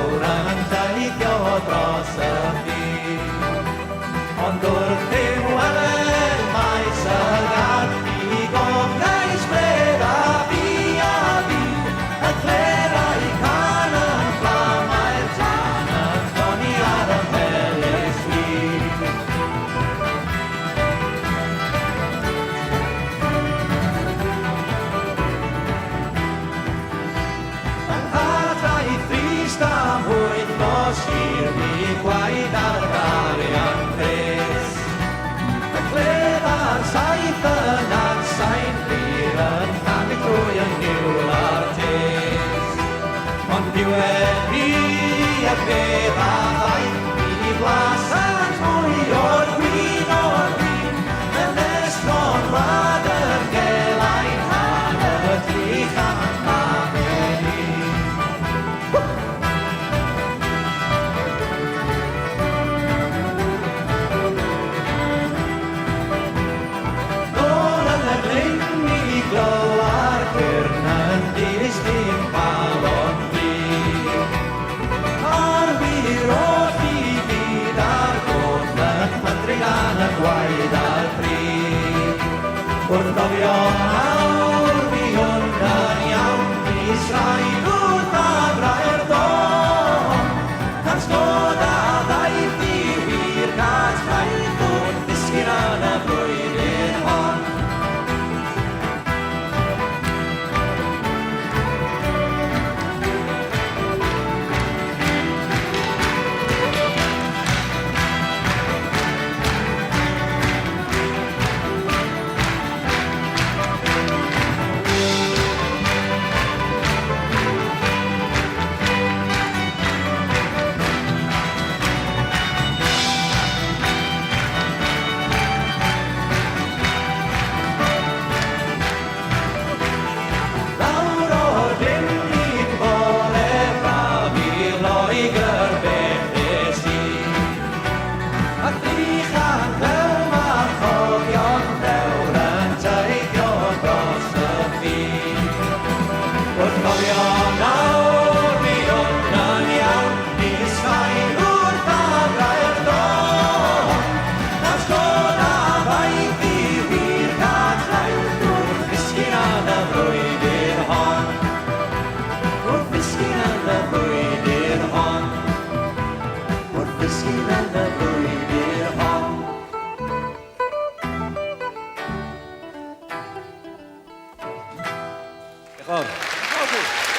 dawran ang taikyo trosapi on dorte mualen mai sagat igom guys plera via vi atlera ikana flama etana toni ara meleswi Sta hoit nos hier mi quai dar variantes a cleva saita nan sain liran tan troyan new artes on più e via beva vai mi blasas moi or we and there's non rather get like hana triha Portavion aur vion daniam Israel utabra erdon Hans goda daiti vir kats kaitun Diskirana brøyden hon Bravo.